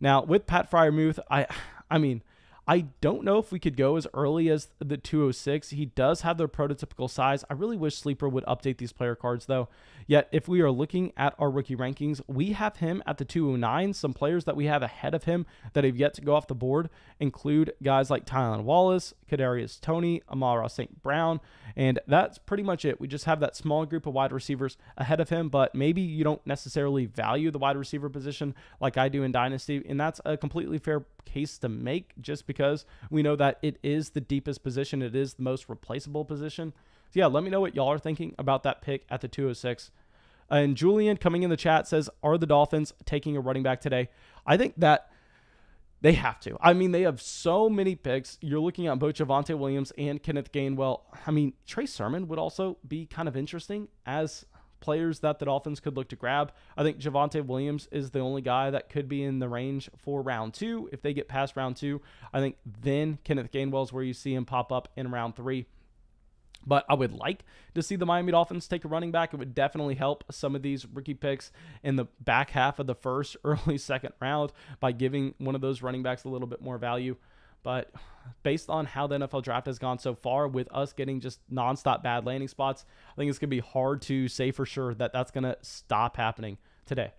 Now, with Pat Freiermuth, I mean, I don't know if we could go as early as the 206. He does have the prototypical size. I really wish Sleeper would update these player cards, though. Yet, if we are looking at our rookie rankings, we have him at the 209. Some players that we have ahead of him that have yet to go off the board include guys like Tylan Wallace, Kadarius Toney, Amari St. Brown, and that's pretty much it. We just have that small group of wide receivers ahead of him, but maybe you don't necessarily value the wide receiver position like I do in Dynasty, and that's a completely fair case to make just because we know that it is the deepest position. It is the most replaceable position. So yeah, let me know what y'all are thinking about that pick at the 206. And Julian coming in the chat says, are the Dolphins taking a running back today? I think that they have to. I mean, they have so many picks. You're looking at both Javonte Williams and Kenneth Gainwell. I mean, Trey Sermon would also be kind of interesting as players that the Dolphins could look to grab. I think Javonte Williams is the only guy that could be in the range for round 2. If they get past round 2, I think then Kenneth Gainwell is where you see him pop up in round 3. But I would like to see the Miami Dolphins take a running back. It would definitely help some of these rookie picks in the back half of the first, early second round by giving one of those running backs a little bit more value. But based on how the NFL draft has gone so far, with us getting just nonstop bad landing spots, I think it's going to be hard to say for sure that that's going to stop happening today.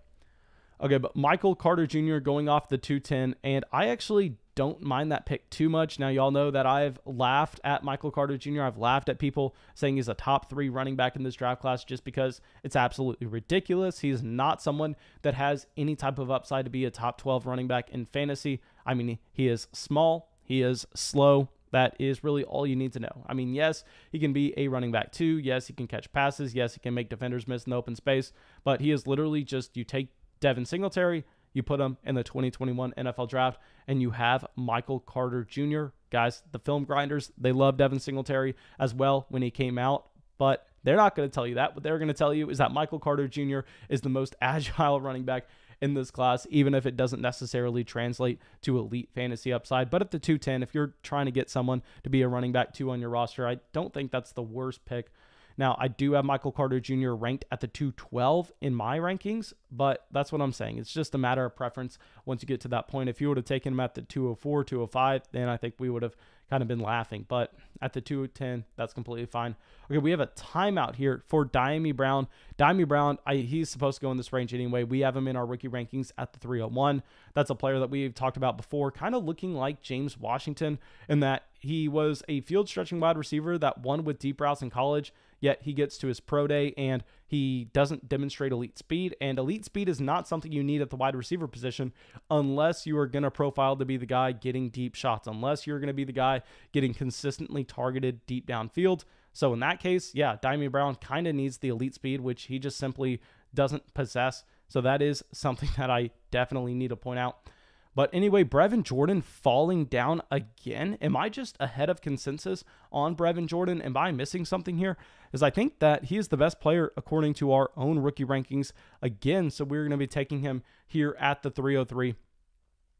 Okay, but Michael Carter Jr. going off the 210, and I actually don't mind that pick too much. Now, y'all know that I've laughed at Michael Carter Jr. I've laughed at people saying he's a top 3 running back in this draft class just because it's absolutely ridiculous. He's not someone that has any type of upside to be a top 12 running back in fantasy. I mean, he is small. He is slow. That is really all you need to know. I mean, yes, he can be a running back too. Yes, he can catch passes. Yes, he can make defenders miss in the open space. But he is literally just, you take Devin Singletary, you put him in the 2021 NFL draft, and you have Michael Carter Jr. Guys, the film grinders, they love Devin Singletary as well when he came out, but they're not going to tell you that. What they're going to tell you is that Michael Carter Jr. is the most agile running back in this class, even if it doesn't necessarily translate to elite fantasy upside. But at the 210, if you're trying to get someone to be a running back 2 on your roster, I don't think that's the worst pick. Now, I do have Michael Carter Jr. ranked at the 212 in my rankings, but that's what I'm saying. It's just a matter of preference once you get to that point. If you would have taken him at the 204, 205, then I think we would have kind of been laughing. But at the 210, that's completely fine. Okay, we have a timeout here for Daimy Brown. Daimy Brown, he's supposed to go in this range anyway. We have him in our rookie rankings at the 301. That's a player that we've talked about before, kind of looking like James Washington in that he was a field-stretching wide receiver that won with deep routes in college, yet he gets to his pro day and he doesn't demonstrate elite speed. And elite speed is not something you need at the wide receiver position unless you are going to profile to be the guy getting deep shots, unless you're going to be the guy getting consistently targeted deep downfield. So in that case, yeah, Daimy Brown kind of needs the elite speed, which he just simply doesn't possess. So that is something that I definitely need to point out. But anyway, Brevin Jordan falling down again. Am I just ahead of consensus on Brevin Jordan? Am I missing something here? Because I think that he is the best player according to our own rookie rankings again. So we're going to be taking him here at the 303.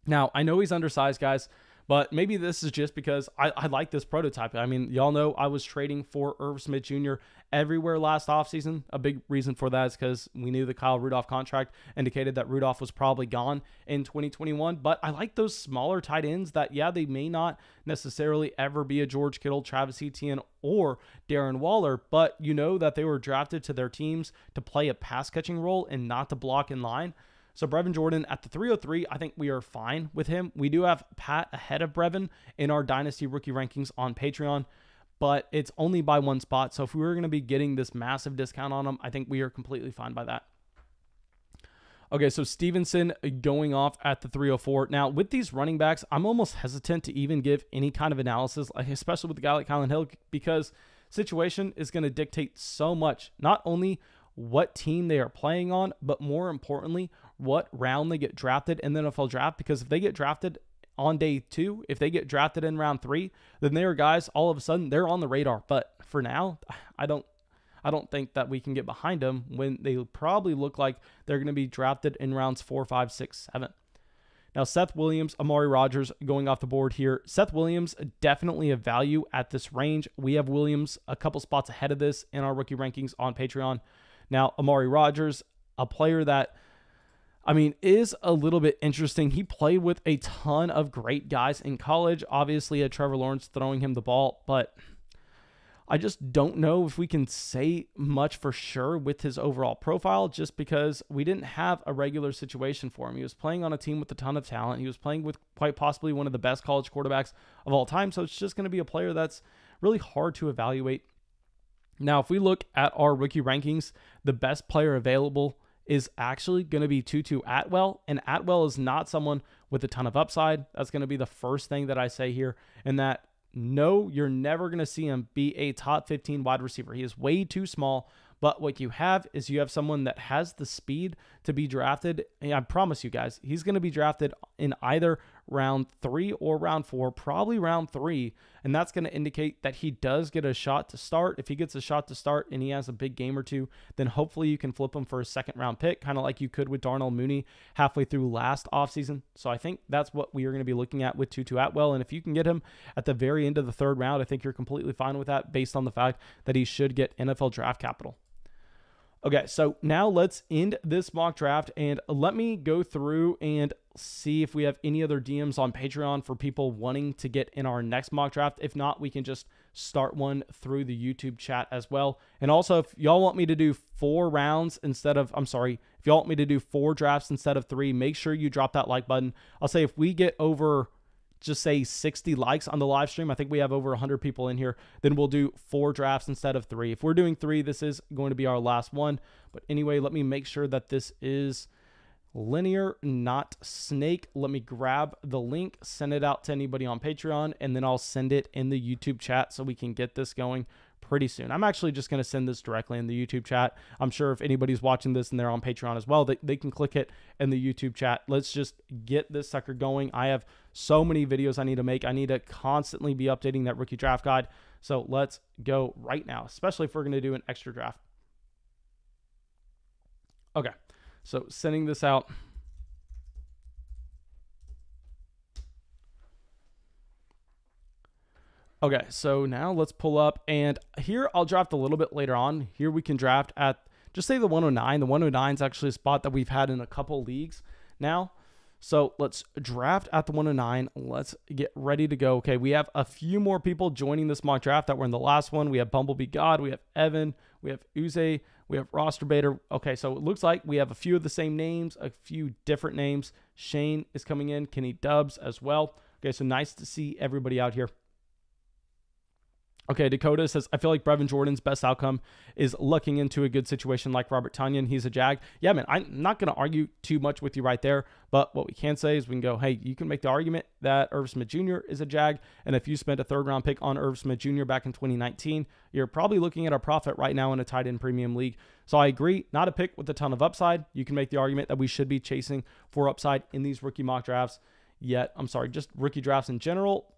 Now, I know he's undersized, guys, but maybe this is just because I like this prototype. I mean, y'all know I was trading for Irv Smith Jr. everywhere last offseason. A big reason for that is because we knew the Kyle Rudolph contract indicated that Rudolph was probably gone in 2021. But I like those smaller tight ends that, yeah, they may not necessarily ever be a George Kittle, Travis Etienne, or Darren Waller, but you know that they were drafted to their teams to play a pass-catching role and not to block in line. So Brevin Jordan at the 303, I think we are fine with him. We do have Pat ahead of Brevin in our Dynasty rookie rankings on Patreon, but it's only by 1 spot. So if we were going to be getting this massive discount on him, I think we are completely fine by that. Okay, so Stevenson going off at the 304. Now, with these running backs, I'm almost hesitant to even give any kind of analysis, especially with a guy like Kylan Hill, because situation is going to dictate so much, not only what team they are playing on, but more importantly, what round they get drafted in the NFL draft. Because if they get drafted on day 2, if they get drafted in round 3, then they are guys, all of a sudden, they're on the radar. But for now, I don't think that we can get behind them when they probably look like they're going to be drafted in rounds 4, 5, 6, 7. Now, Seth Williams, Amari Rodgers going off the board here. Seth Williams, definitely a value at this range. We have Williams a couple spots ahead of this in our rookie rankings on Patreon. Now, Amari Rodgers, a player that, I mean, is a little bit interesting. He played with a ton of great guys in college. Obviously, had Trevor Lawrence throwing him the ball, but I just don't know if we can say much for sure with his overall profile, just because we didn't have a regular situation for him. He was playing on a team with a ton of talent. He was playing with quite possibly one of the best college quarterbacks of all time. So it's just going to be a player that's really hard to evaluate. Now, if we look at our rookie rankings, the best player available is actually going to be Tutu Atwell. And Atwell is not someone with a ton of upside. That's going to be the first thing that I say here. And that no, you're never going to see him be a top 15 wide receiver. He is way too small. But what you have is you have someone that has the speed to be drafted. And I promise you guys, he's going to be drafted in either round 3 or round 4, probably round 3. And that's going to indicate that he does get a shot to start. If he gets a shot to start and he has a big game or two, then hopefully you can flip him for a second round pick, kind of like you could with Darnell Mooney halfway through last offseason. So I think that's what we are going to be looking at with Tutu Atwell. And if you can get him at the very end of the 3rd round, I think you're completely fine with that based on the fact that he should get NFL draft capital. Okay, so now let's end this mock draft, and let me go through and see if we have any other DMs on Patreon for people wanting to get in our next mock draft. If not, we can just start one through the YouTube chat as well. And also, if y'all want me to do 4 rounds instead of, if y'all want me to do 4 drafts instead of 3, make sure you drop that like button. I'll say if we get over, just say 60 likes on the live stream, I think we have over 100 people in here, then we'll do 4 drafts instead of 3. If we're doing 3, this is going to be our last one. But anyway, let me make sure that this is linear, not snake. Let me grab the link, send it out to anybody on Patreon, and then I'll send it in the YouTube chat so we can get this going pretty soon. I'm actually just going to send this directly in the YouTube chat. I'm sure if anybody's watching this and they're on Patreon as well, they can click it in the YouTube chat. Let's just get this sucker going. I have so many videos I need to make. I need to constantly be updating that rookie draft guide. So let's go right now, especially if we're going to do an extra draft. Okay, so sending this out. Okay, so now let's pull up, and here I'll draft a little bit later on. Here we can draft at, just say the 109. The 109 is actually a spot that we've had in a couple leagues now. So let's draft at the 109. Let's get ready to go. Okay, we have a few more people joining this mock draft that were in the last one. We have Bumblebee God, we have Evan, we have Uze, we have Roster Baiter. Okay, so it looks like we have a few of the same names, a few different names. Shane is coming in, Kenny Dubs as well. Okay, so nice to see everybody out here. Okay, Dakota says, I feel like Brevin Jordan's best outcome is looking into a good situation like Robert Tonyan. He's a Jag. Yeah, man, I'm not going to argue too much with you right there, but what we can say is we can go, hey, you can make the argument that Irv Smith Jr. is a Jag, and if you spent a 3rd-round pick on Irv Smith Jr. back in 2019, you're probably looking at a profit right now in a tight end premium league. So I agree, not a pick with a ton of upside. You can make the argument that we should be chasing for upside in these rookie mock drafts, just rookie drafts in general,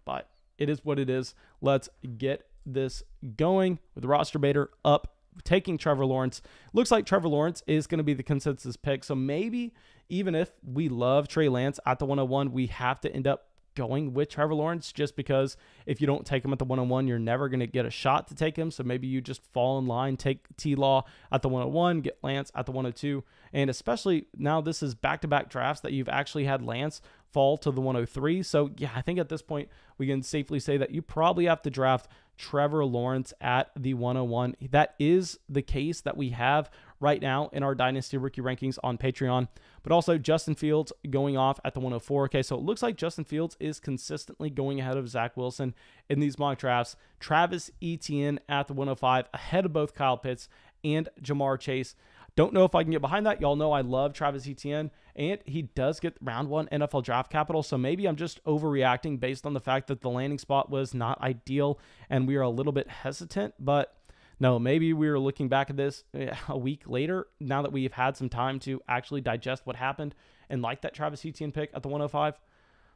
but it is what it is. Let's get this going with Roster Baiter up, taking Trevor Lawrence. Looks like Trevor Lawrence is going to be the consensus pick. So maybe even if we love Trey Lance at the 101, we have to end up going with Trevor Lawrence, just because if you don't take him at the 101, you're never going to get a shot to take him. So maybe you just fall in line, take T-Law at the 101, get Lance at the 102. And especially now this is back-to-back drafts that you've actually had Lance fall to the 103. So yeah, I think at this point we can safely say that you probably have to draft Trevor Lawrence at the 101. That is the case that we have right now in our Dynasty rookie rankings on Patreon, but also Justin Fields going off at the 104. Okay, so it looks like Justin Fields is consistently going ahead of Zach Wilson in these mock drafts. Travis Etienne at the 105, ahead of both Kyle Pitts and Jamar Chase. Don't know if I can get behind that. Y'all know I love Travis Etienne, and he does get round 1 NFL draft capital, so maybe I'm just overreacting based on the fact that the landing spot was not ideal and we are a little bit hesitant. But no, maybe we were looking back at this a week later, now that we've had some time to actually digest what happened, and like that Travis Etienne pick at the 105.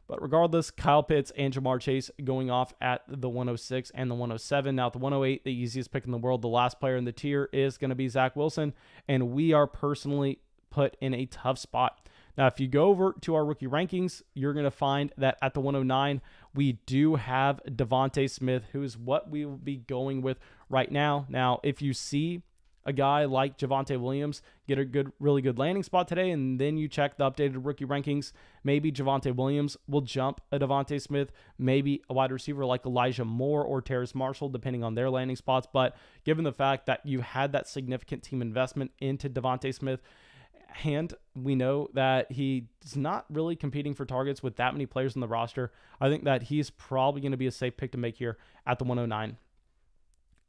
But regardless, Kyle Pitts and Jamar Chase going off at the 106 and the 107. Now at the 108, the easiest pick in the world, the last player in the tier is going to be Zach Wilson, and we are personally put in a tough spot. Now, if you go over to our rookie rankings, you're going to find that at the 109, we do have Devontae Smith, who is what we will be going with right now. Now, if you see a guy like Javonte Williams get a really good landing spot today, and then you check the updated rookie rankings, maybe Javonte Williams will jump a Devontae Smith, maybe a wide receiver like Elijah Moore or Terrace Marshall, depending on their landing spots. But given the fact that you had that significant team investment into Devontae Smith, and we know that he's not really competing for targets with that many players on the roster, I think that he's probably going to be a safe pick to make here at the 109.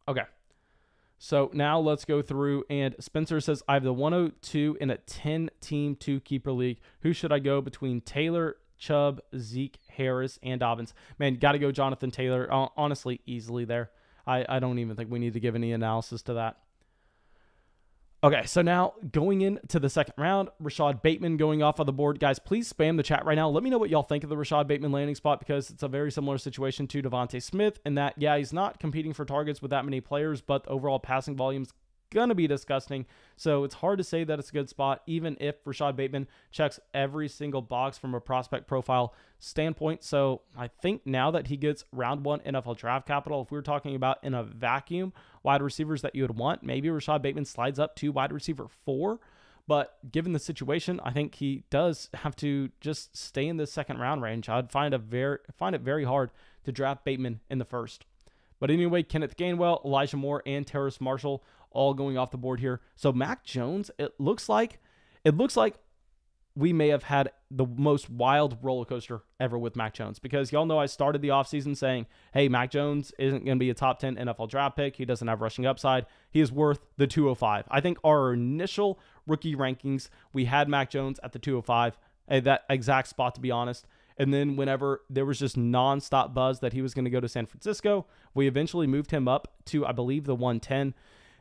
Okay. So now let's go through, and Spencer says, I have the 102 in a 10-team 2-keeper league. Who should I go between Taylor, Chubb, Zeke, Harris, and Dobbins. Man, got to go Jonathan Taylor. Honestly, easily there. I don't even think we need to give any analysis to that. Okay, so now going into the second round, Rashad Bateman going off of the board. Guys, please spam the chat right now. Let me know what y'all think of the Rashad Bateman landing spot, because it's a very similar situation to Devontae Smith in that, yeah, he's not competing for targets with that many players, but the overall passing volume's going to be disgusting. So it's hard to say that it's a good spot, even if Rashad Bateman checks every single box from a prospect profile standpoint. So I think now that he gets round 1 NFL draft capital, if we were talking about in a vacuum wide receivers that you would want, maybe Rashad Bateman slides up to wide receiver 4. But given the situation, I think he does have to just stay in the second round range. I'd find it very hard to draft Bateman in the first. But anyway, Kenneth Gainwell, Elijah Moore, and Terrace Marshall all going off the board here. So Mack Jones, it looks like we may have had the most wild roller coaster ever with Mack Jones, because y'all know I started the offseason saying, hey, Mack Jones isn't going to be a top 10 NFL draft pick. He doesn't have rushing upside. He is worth the 205. I think our initial rookie rankings, we had Mack Jones at the 205, that exact spot, to be honest. And then whenever there was just nonstop buzz that he was going to go to San Francisco, we eventually moved him up to, I believe, the 110.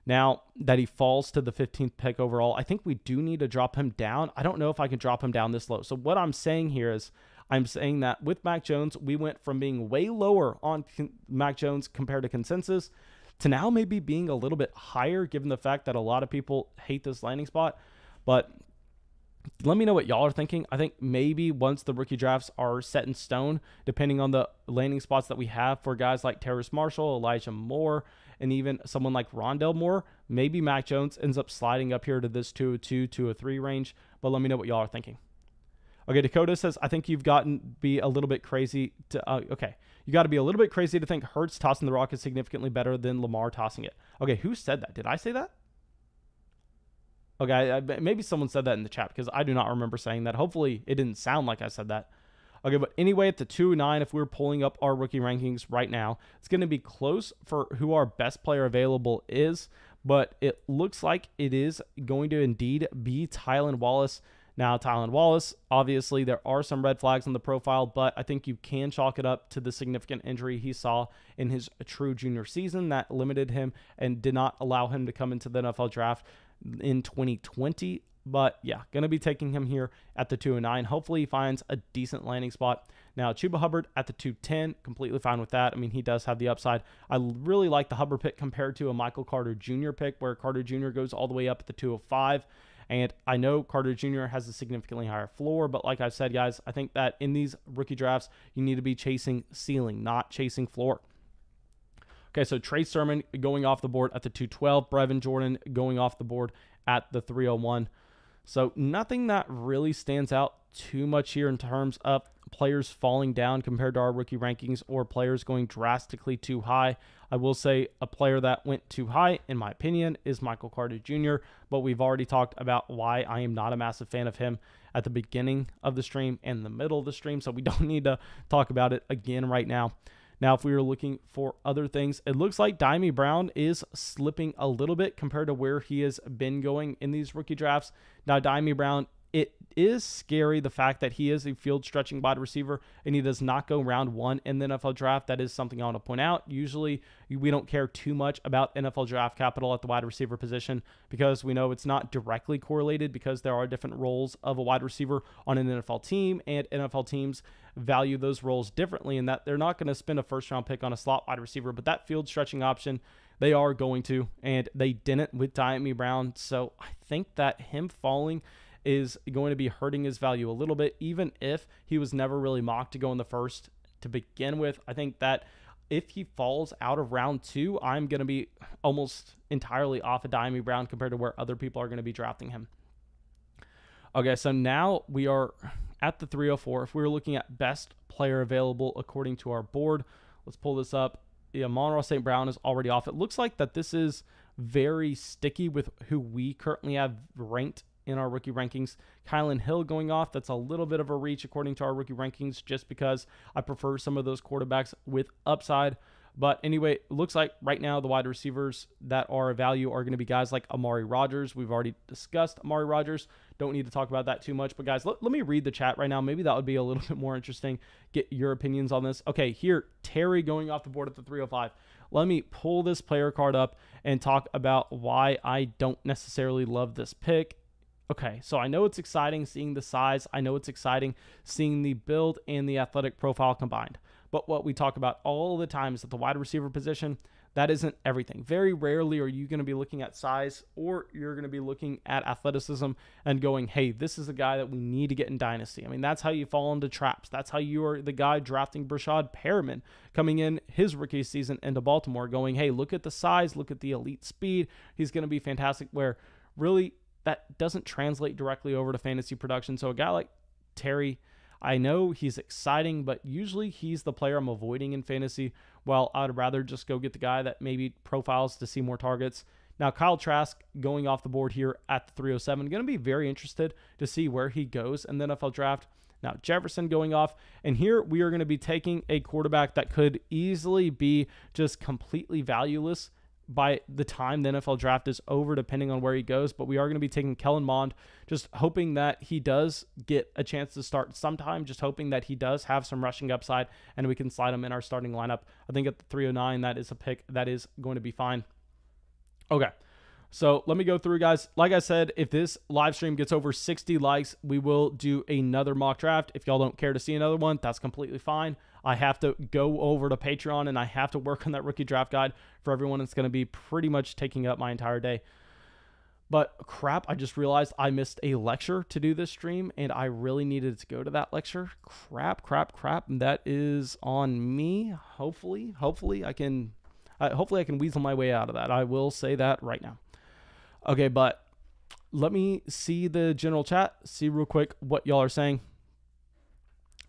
Now that he falls to the 15th pick overall, I think we do need to drop him down. I don't know if I can drop him down this low. So what I'm saying here is I'm saying that with Mack Jones, we went from being way lower on Mack Jones compared to consensus to now maybe being a little bit higher, given the fact that a lot of people hate this landing spot. But let me know what y'all are thinking. I think maybe once the rookie drafts are set in stone, depending on the landing spots that we have for guys like Terrace Marshall, Elijah Moore, and even someone like Rondell Moore, maybe Mack Jones ends up sliding up here to this 202, 203 range. But let me know what y'all are thinking. Okay, Dakota says, I think you've gotten be a little bit crazy to, you got to be a little bit crazy to think Hurts tossing the rock is significantly better than Lamar tossing it. Okay, who said that? Did I say that? Okay, maybe someone said that in the chat, because I do not remember saying that. Hopefully it didn't sound like I said that. Okay, but anyway, at the 2-9, if we're pulling up our rookie rankings right now, it's going to be close for who our best player available is, but it looks like it is going to indeed be Tylan Wallace. Now, Tylan Wallace, obviously, there are some red flags on the profile, but I think you can chalk it up to the significant injury he saw in his true junior season that limited him and did not allow him to come into the NFL draft in 2020. But yeah, going to be taking him here at the 2-9. Hopefully he finds a decent landing spot. Now, Chuba Hubbard at the 210, completely fine with that. I mean, he does have the upside. I really like the Hubbard pick compared to a Michael Carter Jr. pick, where Carter Jr. goes all the way up at the 205. And I know Carter Jr. has a significantly higher floor, but like I've said, guys, I think that in these rookie drafts, you need to be chasing ceiling, not chasing floor. Okay, so Trey Sermon going off the board at the 212. Brevin Jordan going off the board at the 301. So nothing that really stands out too much here in terms of players falling down compared to our rookie rankings or players going drastically too high. I will say a player that went too high, in my opinion, is Michael Carter Jr., but we've already talked about why I am not a massive fan of him at the beginning of the stream and the middle of the stream, so we don't need to talk about it again right now. Now, if we were looking for other things, it looks like Daimy Brown is slipping a little bit compared to where he has been going in these rookie drafts. Now, Daimy Brown, it is scary, the fact that he is a field stretching wide receiver and he does not go round 1 in the NFL draft. That is something I want to point out. Usually, we don't care too much about NFL draft capital at the wide receiver position because we know it's not directly correlated, because there are different roles of a wide receiver on an NFL team, and NFL teams value those roles differently, in that they're not going to spend a first-round pick on a slot wide receiver, but that field stretching option, they are going to, and they didn't with Daimy Brown. So I think that him falling is going to be hurting his value a little bit, even if he was never really mocked to go in the first to begin with. I think that if he falls out of round 2, I'm going to be almost entirely off of Daimy Brown compared to where other people are going to be drafting him. Okay, so now we are at the 304. If we were looking at best player available according to our board, let's pull this up. Yeah, Monroe St. Brown is already off. It looks like that this is very sticky with who we currently have ranked in our rookie rankings. Kylan Hill going off, that's a little bit of a reach according to our rookie rankings, just because I prefer some of those quarterbacks with upside. But anyway, it looks like right now the wide receivers that are a value are going to be guys like Amari Rodgers. We've already discussed Amari Rodgers. Don't need to talk about that too much. But guys, let me read the chat right now. Maybe that would be a little bit more interesting. Get your opinions on this. Okay, here, Terry going off the board at the 305. Let me pull this player card up and talk about why I don't necessarily love this pick. Okay, so I know it's exciting seeing the size. I know it's exciting seeing the build and the athletic profile combined. But what we talk about all the time is that the wide receiver position, that isn't everything. Very rarely are you going to be looking at size, or you're going to be looking at athleticism and going, hey, this is a guy that we need to get in Dynasty. I mean, that's how you fall into traps. That's how you are the guy drafting Brashad Perriman coming in his rookie season into Baltimore going, hey, look at the size, look at the elite speed. He's going to be fantastic, where really that doesn't translate directly over to fantasy production. So a guy like Terry, I know he's exciting, but usually he's the player I'm avoiding in fantasy. While I'd rather just go get the guy that maybe profiles to see more targets. Now, Kyle Trask going off the board here at the 307. Going to be very interested to see where he goes in the NFL draft. Now, Jefferson going off. And here we are going to be taking a quarterback that could easily be just completely valueless by the time the NFL draft is over, depending on where he goes. But we are going to be taking Kellen Mond, just hoping that he does get a chance to start sometime, just hoping that he does have some rushing upside and we can slide him in our starting lineup. I think at the 309, that is a pick that is going to be fine. Okay, so let me go through, guys. Like I said, if this live stream gets over 60 likes, we will do another mock draft. If y'all don't care to see another one, that's completely fine. I have to go over to Patreon and I have to work on that rookie draft guide for everyone. It's going to be pretty much taking up my entire day. But crap, I just realized I missed a lecture to do this stream and I really needed to go to that lecture. Crap. That is on me. Hopefully I can weasel my way out of that. I will say that right now. Okay, but let me see the general chat, see real quick what y'all are saying.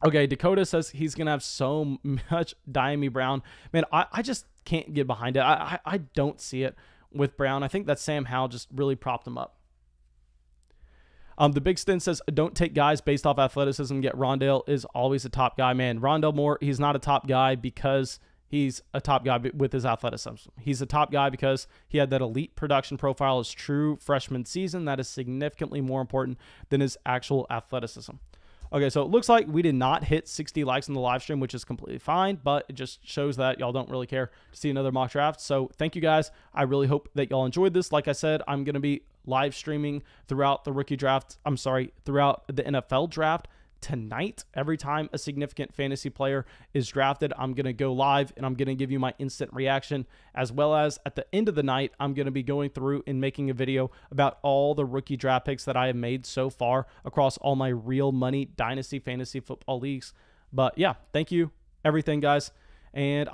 Okay, Dakota says he's going to have so much Daimy Brown. Man, I just can't get behind it. I don't see it with Brown. I think that Sam Howell just really propped him up. The Big Stint says, don't take guys based off athleticism. Get Rondale is always a top guy. Man, Rondale Moore, he's not a top guy because he's a top guy with his athleticism. He's a top guy because he had that elite production profile his true freshman season. That is significantly more important than his actual athleticism. Okay, so it looks like we did not hit 60 likes on the live stream, which is completely fine, but it just shows that y'all don't really care to see another mock draft. So thank you guys. I really hope that y'all enjoyed this. Like I said, I'm going to be live streaming throughout the rookie draft. Throughout the NFL draft tonight. Every time a significant fantasy player is drafted, I'm going to go live and I'm going to give you my instant reaction, as well as at the end of the night, I'm going to be going through and making a video about all the rookie draft picks that I have made so far across all my real money Dynasty fantasy football leagues. But yeah, thank you, everything, guys. And